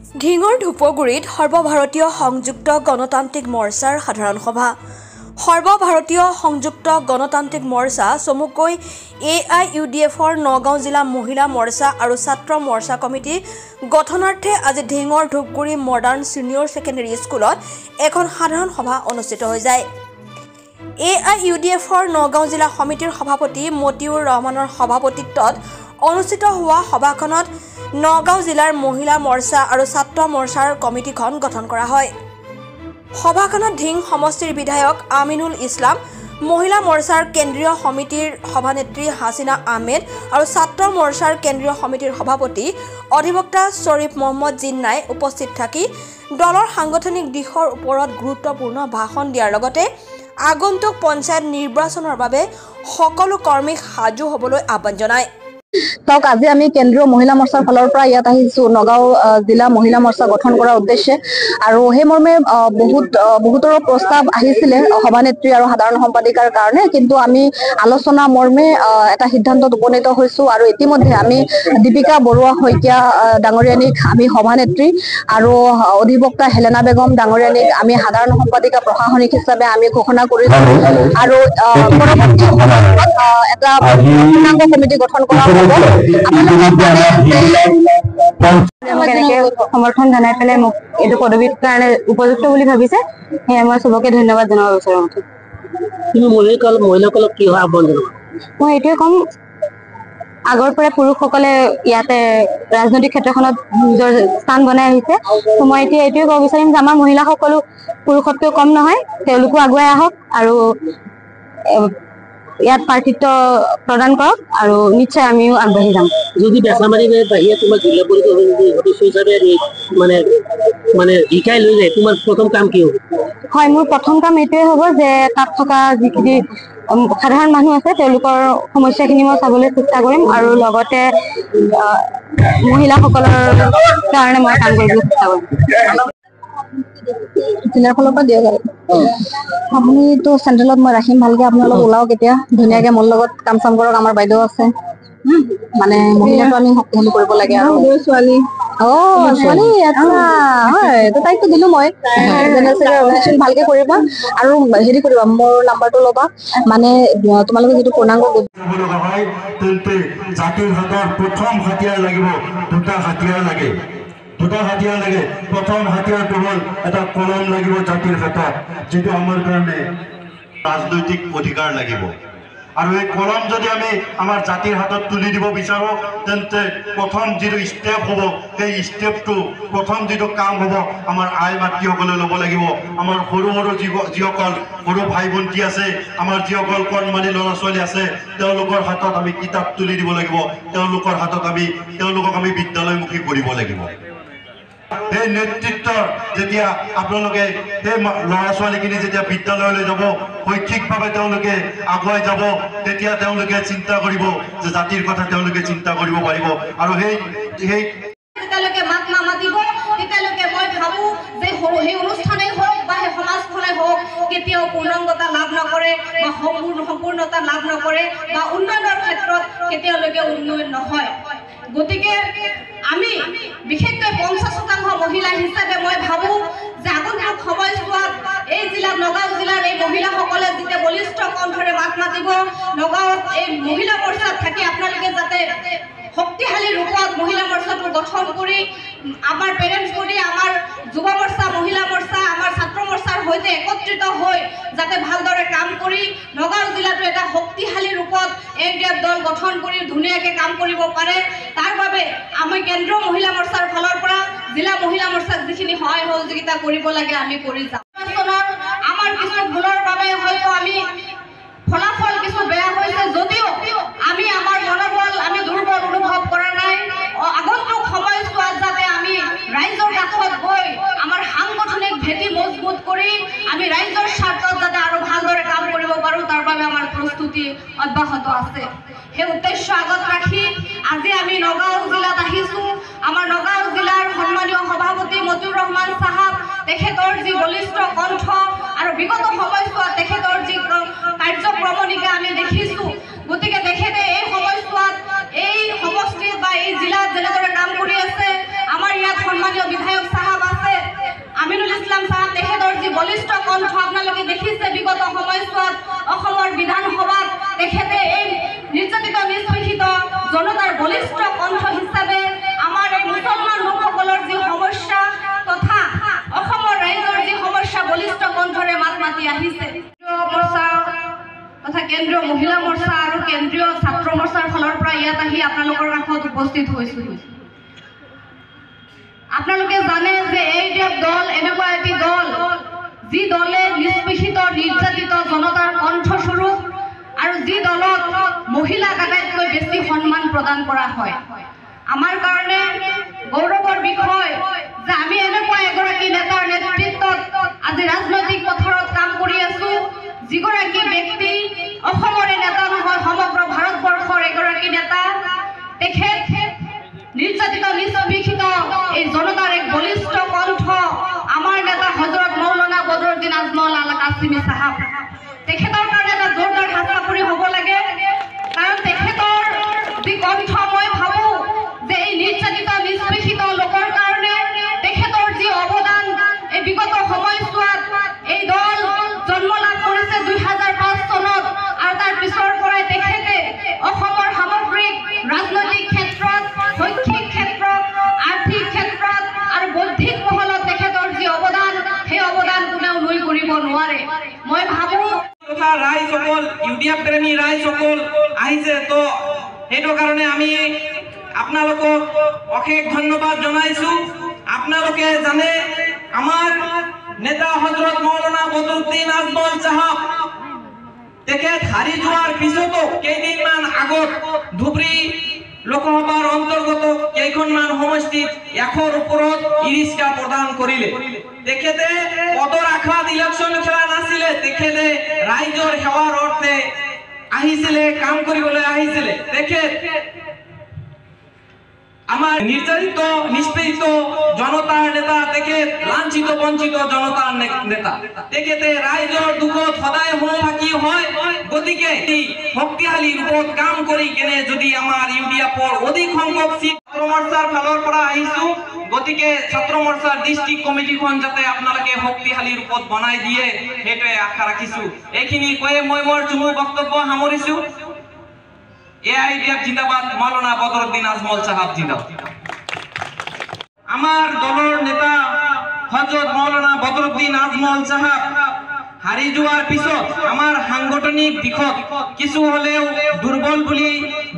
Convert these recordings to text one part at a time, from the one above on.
ঢিঙৰ ধূপগুৰিত সৰ্বভাৰতীয় সংযুক্ত গণতান্ত্ৰিক মৰ্চাৰ সাধাৰণ সভা। সৰ্বভাৰতীয় সংযুক্ত গণতান্ত্ৰিক মৰ্চা চমুকৈ AIUDFৰ নগাঁও জিলা মহিলা মৰ্চা আৰু ছাত্ৰ মৰ্চা কমিটি গঠনাৰ্থে আজি ঢিঙৰ ধূপগুৰি মডাৰ্ণ ছিনিয়ৰ ছেকেণ্ডেৰী স্কুলত এখন সাধাৰণ সভা অনুষ্ঠিত হৈ যায়। AIUDFৰ নগাঁও জিলা সমিতিৰ সভাপতি মতিউৰ ৰহমানৰ সভাপতিত্বত অনুষ্ঠিত হোৱা সভাখনত নগাঁও জিলাৰ মহিলা মৰ্চা আৰু ছাত্ৰ মৰ্চাৰ কমিটিখন গঠন কৰা হয়। সভাখনত ঢিং সমষ্টিৰ বিধায়ক আমিনুল ইছলাম, মহিলা মৰ্চাৰ কেন্দ্ৰীয় সমিতিৰ সভানেত্ৰী হাছিনা আহমেদ আৰু ছাত্ৰ মৰ্চাৰ কেন্দ্ৰীয় সমিতিৰ সভাপতি অধিবক্তা শ্বৰীফ মহম্মদ জিন্নাই উপস্থিত থাকি দলৰ সাংগঠনিক দিশৰ ওপৰত গুৰুত্বপূৰ্ণ ভাষণ দিয়াৰ লগতে আগন্তুক পঞ্চায়ত নিৰ্বাচনৰ বাবে সকলো কৰ্মীক সাজু হ'বলৈ আহ্বান জনায়। তাক আজি আমি কেন্দ্ৰীয় মহিলা মৰ্চাৰ ফালৰ পৰা ইয়াত আহিছো নগাঁও জিলা মহিলা মৰ্চা গঠন কৰাৰ উদ্দেশ্যে আৰু সেই মৰ্মে বহুতৰ প্ৰস্তাৱ আহিছিলে সভানেত্ৰী আৰু সাধাৰণ সম্পাদিকাৰ কাৰণে, কিন্তু আমি আলোচনা মৰ্মে এটা সিদ্ধান্তত উপনীত হৈছো আৰু ইতিমধ্যে আমি দীপিকা বৰুৱা শইকীয়া ডাঙৰীয়ানীক আমি সভানেত্ৰী আৰু অধিবক্তা হেলেনা বেগম ডাঙৰীয়ানীক আমি সাধাৰণ সম্পাদিকা প্ৰশাসনিক হিচাপে আমি ঘোষণা কৰিছো আৰু পৰৱৰ্তী এটা পূৰ্ণাংগ কমিটি গঠন কৰা সমৰ্থন জনাই পেলাই মোক এইটো পদবীৰ কাৰণে উপযুক্ত বুলি ভাবিছে, সেয়ে মই চবকে ধন্যবাদ জনাব বিচাৰো। মহিলাসকলক কি আহ্বান জনাব? মই এইটোৱে ক'ম, আগৰ পৰাই পুৰুষসকলে ইয়াতে ৰাজনৈতিক ক্ষেত্ৰখনত নিজৰ স্থান বনাই আহিছে। মই এতিয়া এইটোৱে ক'ব বিচাৰিম যে আমাৰ মহিলাসকলো পুৰুষতকৈ কম নহয়, তেওঁলোকো আগুৱাই আহক আৰু ইয়াত প্ৰাৰ্থিত্ব প্ৰদান কৰক আৰু নিশ্চয় আমিও আগবাঢ়ি যাম। যদি বেচামাৰী বাহিৰে তোমাৰ জিলা পৰিষদ সদস্য হিচাপে মানে শিকাই লৈ যায়, তোমাৰ প্ৰথম কাম কি হ'ব? হয়, মোৰ প্ৰথম কাম এইটোৱে হ'ব যে তাত থকা যিখিনি সাধাৰণ মানুহ আছে তেওঁলোকৰ সমস্যাখিনি মই চাবলৈ চেষ্টা কৰিম আৰু লগতে মহিলাসকলৰ কাৰণে মই কাম কৰিবলৈ চেষ্টা কৰিম। জিলাৰ ফালৰ পৰা দিয়ক আৰু আপুনিতো চেণ্ট্ৰেলত মই ৰাখিম ভালকে, আপোনালোক ওলাওক এতিয়া ধুনীয়াকে মোৰ লগত কাম চাম কৰক। আমাৰ বাইদেউ আছে, মানে মহিলাটো আমি শক্তিশালী কৰিব লাগে আৰু ছোৱালী ছোৱালী হয় তাইকতো দিলো মই ভালকে কৰিবা আৰু হেৰি কৰিবা, মোৰ নাম্বাৰটো ল'বা, মানে তোমালোকে যিটো পূৰ্ণাংগ জাতিৰ হাতত প্ৰথম হাতিয়াৰ লাগিব, দুটা হাতিয়াৰ লাগে। প্ৰথম হাতিয়াৰটো হ'ল এটা কলম লাগিব জাতিৰ হাতত, যিটো আমাৰ কাৰণে ৰাজনৈতিক অধিকাৰ লাগিব। আৰু এই কলম যদি আমি আমাৰ জাতিৰ হাতত তুলি দিব বিচাৰোঁ, তেন্তে প্ৰথম যিটো ষ্টেপ হ'ব, সেই ষ্টেপটো প্ৰথম যিটো কাম হ'ব আমাৰ আই মাতৃসকলে ল'ব লাগিব। আমাৰ সৰু সৰু যিসকল সৰু ভাই ভণ্টি আছে, আমাৰ যিসকল কণমানি ল'ৰা ছোৱালী আছে, তেওঁলোকৰ হাতত আমি কিতাপ তুলি দিব লাগিব, তেওঁলোকক আমি বিদ্যালয়মুখী কৰিব লাগিব। সেই নেতৃত্বৰ যেতিয়া আপোনালোকে সেই ল'ৰা ছোৱালীখিনি যেতিয়া বিদ্যালয়লৈ যাব, শৈক্ষিকভাৱে তেওঁলোকে আগুৱাই যাব, তেতিয়া তেওঁলোকে চিন্তা কৰিব যে জাতিৰ কথা তেওঁলোকে চিন্তা কৰিব পাৰিব। আৰু সেই যেতিয়ালৈকে মাত নামাতিব তেতিয়ালৈকে মই ভাবোঁ যে সেই অনুষ্ঠানেই হওক বা সেই সমাজখনেই হওক কেতিয়াও পূৰ্ণাংগতা লাভ নকৰে বা সম্পূৰ্ণতা লাভ নকৰে বা উন্নয়নৰ ক্ষেত্ৰত কেতিয়ালৈকে উন্নয়ন নহয়। গতিকে আমি বিশেষকৈ 50% মহিলা হিচাপে মই ভাবোঁ যে আগন্তুক সময়ছোৱাত এই জিলা নগাঁও জিলাৰ এই মহিলাসকলে যেতিয়া বলিষ্ঠ কণ্ঠৰে মাত মাতিব, নগাঁৱত এই মহিলা মৰ্চাত থাকি আপোনালোকে যাতে শক্তিশালী ৰূপত মহিলা মৰ্চাটো গঠন কৰি আমাৰ পেৰেণ্টছ কৰি আমাৰ যুৱ মৰ্চা, মহিলা মৰ্চা, আমাৰ ছাত্ৰ মৰ্চাৰ সৈতে একত্ৰিত হৈ যাতে ভালদৰে কাম কৰি নগাঁও জিলাটো এটা শক্তিশালী ৰূপত এক দল গঠন কৰি ধুনীয়াকৈ কাম কৰিব পাৰে, তাৰ বাবে আমি কেন্দ্ৰীয় মহিলা মৰ্চাৰ ফালৰ পৰা জিলা মহিলা মৰ্চাক যিখিনি সহায় সহযোগিতা কৰিব লাগে আমি কৰি যাম। আমাৰ কিছু ভুলৰ বাবে হয়তো আমি ফলাফল কিছু বেয়া হৈছে যদিও আমি আমাৰ মনোবল আমি দুৰ্বল অনুভৱ কৰা নাই। আগন্তুক সময়ছোৱাত যাতে আমি ৰাইজৰ কাষত গৈ আমাৰ সাংগঠনিক ভেটি মজবুত কৰি আমি ৰাইজৰ স্বাৰ্থত যাতে আৰু ভালদৰে কাম কৰিব পাৰোঁ, তাৰ বাবে আমাৰ প্ৰস্তুতি অব্যাহত আছে। সেই উদ্দেশ্য আগত ৰাখি আজি আমি নগাঁও জিলাত আহিছোঁ। আমাৰ নগাঁও জিলাৰ সন্মানীয় সভাপতি মতিউৰ ৰহমান চাহাব, তেখেতৰ যি বলিষ্ঠ কণ্ঠ আৰু বিগত সময়ছোৱাত তেখেতৰ যি কাৰ্যক্ৰমণিকা আমি দেখিছোঁ, গতিকে তেখেতে এই সময়ছোৱাত এই সমষ্টিত বা এই জিলাত যেনেদৰে কাম কৰি আছে, আমাৰ ইয়াত সন্মানীয় বিধায়ক তথা কেন্দ্ৰীয় মহিলা মৰ্চা আৰু কেন্দ্ৰীয় ছাত্ৰ মৰ্চাৰ ফালৰ পৰা ইয়াত আহি আপোনালোকৰ কাষত উপস্থিত হৈছোঁ। আপোনালোকে জানে যে AUDF দল এনেকুৱা এটি দল যি দলে নিষ্পেষিত নিৰ্যাতিত জনতাৰ কণ্ঠস্বৰূপ আৰু যি দলত মহিলাক আটাইতকৈ বেছি সন্মান প্ৰদান কৰা হয়। আমাৰ কাৰণে গৌৰৱৰ বিষয় যে আমি এনেকুৱা এগৰাকী নেতাৰ নেতৃত্বত আজি ৰাজনৈতিক পথাৰত কাম কৰি আছোঁ, যিগৰাকী ব্যক্তি অসমৰে নেতা নহয়, সমগ্ৰ ভাৰতবৰ্ষৰ এগৰাকী নেতা। তেখেত নিৰ্যাতিত নিষ্পেষিত এই জনতাৰ এক বলিষ্ঠ কণ্ঠ আমাৰ নেতা হজৰত মৌলানা বদৰুদ্দিন আজমল আল কাছিমি সাহেব। তেখেতৰ কাৰণে এটা জোৰদাৰ হাততালি হ'ব লাগে, কাৰণ তেখেতৰ যি কণ্ঠ, মই ভাবোঁ যে এই নিৰ্যাতিত নিষ্পেষিত লোকৰ কাৰণে তেখেতৰ যি অৱদান এই বিগত সময়ছোৱাত এই দল জন্ম লাভ কৰিছে 2005 চনত, আৰু তাৰ পিছৰ পৰাই তেখেতে অসমৰ সামগ্ৰিক ৰাজনৈতিক ক্ষেত্ৰত, শৈক্ষিক ক্ষেত্ৰত, আৰ্থিক ক্ষেত্ৰত আৰু বৌদ্ধিক মহলত তেখেতৰ যি অৱদান, সেই অৱদান কোনেও নুই কৰিব নোৱাৰে। মই ভাবোঁ তথা ৰাইজসকল, UDF প্ৰেমী ৰাইজসকল আহিছে, তো সেইটো কাৰণে আমি আপোনালোকক অশেষ ধন্যবাদ জনাইছোঁ। আপোনালোকে জানে আমাৰ নেতা হজৰত মৌলানা বদৰুদ্দিন আজমল সাহেব তেখেত হাৰি যোৱাৰ পিছতো কেইদিনমান আগত ধুবুৰী লোকসভাৰ অন্তৰ্গত কেইখনমান সমষ্টিত 100ৰ ওপৰত ইৰিক্সা প্ৰদান কৰিলে। তেখেতে পদৰ আশাত ইলেকশ্যন খেলা নাছিলে, তেখেতে ৰাইজৰ সেৱাৰ অৰ্থে আহিছিলে, কাম কৰিবলৈ আহিছিলে। তেখেত আমাৰ নিৰ্যাতিত নিষ্পেষিত জনতাৰ নেতা, তেখেত লাঞ্ছিত বঞ্চিত জনতাৰ নেতা। তেখেতে ৰাইজৰ দুখত সদায় সহভাগী হয়। গতিকে শক্তিশালী ৰূপত কাম কৰি কেনে যদি আমাৰ UDFৰ অধিক সংখ্যক চিট ছাত্ৰ মৰ্চাৰ ফালৰ পৰা আহিছোঁ, গতিকে ছাত্ৰ মৰ্চাৰ ডিষ্ট্ৰিক্ট কমিটিখন যাতে আপোনালোকে শক্তিশালী ৰূপত বনাই দিয়ে, সেইটোৱে আশা ৰাখিছোঁ। এইখিনি কৈয়ে মই মোৰ চমু বক্তব্য সামৰিছোঁ। AUDF জিন্দাবাদ, মৌলানা বদৰুদ্দিন আজমল সাহেব জিন্দাবাদ। আমাৰ দলৰ নেতা হযৰত মৌলানা বদৰুদ্দিন আজমল সাহেব হাৰি যোৱাৰ পিছত আমাৰ সাংগঠনিক দিশত কিছু হলেও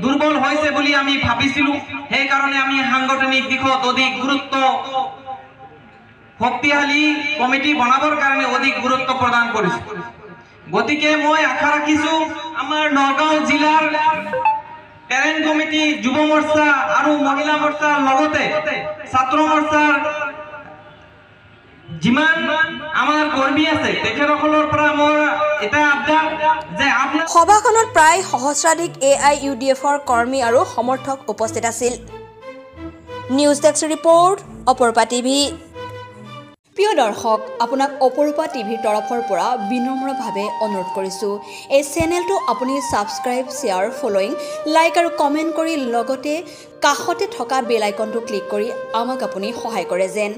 দুৰ্বল হৈছে বুলি আমি ভাবিছিলোঁ। সেই কাৰণে আমি সাংগঠনিক দিশত অধিক গুৰুত্ব, শক্তিশালী কমিটি বনাবৰ কাৰণে অধিক গুৰুত্ব প্ৰদান কৰিছোঁ। গতিকে মই আশা ৰাখিছোঁ আমাৰ নগাঁও জিলাৰ পেৰেণ্ট কমিটি, যুৱ মৰ্চা আৰু মহিলা মৰ্চাৰ লগতে ছাত্ৰ মৰ্চাৰ যিমান আমাৰ কৰ্মী আছে তেখেতসকলৰ পৰা মোৰ এটা আবদাৰ যে আপোনাৰ সভাখনত প্ৰায় সহস্ৰাধিক AIUDFৰ কৰ্মী আৰু সমৰ্থক উপস্থিত আছিল। নিউজ ডেস্ক ৰিপৰ্ট, অপৰূপা টিভি। প্ৰিয় দৰ্শক, আপোনাক অপৰূপা টিভিৰ তৰফৰ পৰা বিনম্ৰভাৱে অনুৰোধ কৰিছোঁ, এই চেনেলটো আপুনি ছাবস্ক্ৰাইব, শ্বেয়াৰ, ফলোইং, লাইক আৰু কমেণ্ট কৰি লগতে কাষতে থকা বেল আইকনটো ক্লিক কৰি আমাক আপুনি সহায় কৰে যেন।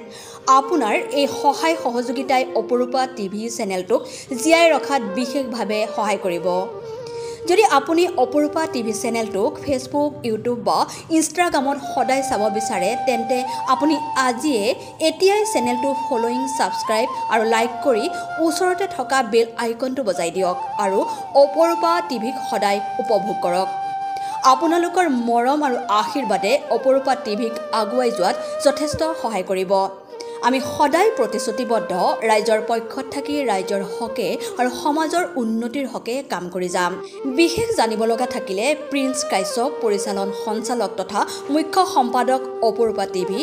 আপোনাৰ এই সহায় সহযোগিতাই অপৰূপা টিভি চেনেলটোক জীয়াই ৰখাত বিশেষভাৱে সহায় কৰিব। যদি আপুনি অপৰূপা টিভি চেনেলটোক ফেচবুক, ইউটিউব বা ইনষ্টাগ্ৰামত সদায় চাব বিচাৰে, তেন্তে আপুনি এতিয়াই চেনেলটো ফলোইং, ছাবস্ক্ৰাইব আৰু লাইক কৰি ওচৰতে থকা বেল আইকনটো বজাই দিয়ক আৰু অপৰূপা টিভিক সদায় উপভোগ কৰক। আপোনালোকৰ মৰম আৰু আশীৰ্বাদে অপৰূপা টিভিক আগুৱাই যোৱাত যথেষ্ট সহায় কৰিব। আমি সদায় প্ৰতিশ্ৰুতিবদ্ধ, ৰাইজৰ পক্ষত থাকি ৰাইজৰ হকে আৰু সমাজৰ উন্নতিৰ হকে কাম কৰি যাম। বিশেষ জানিব লগা থাকিলে প্ৰিন্স কাশ্যপ, পৰিচালন সঞ্চালক তথা মুখ্য সম্পাদক অপৰূপা টিভি,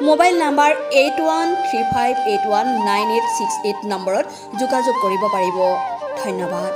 মোবাইল নাম্বাৰ 8135819868 নম্বৰত যোগাযোগ কৰিব পাৰিব। ধন্যবাদ।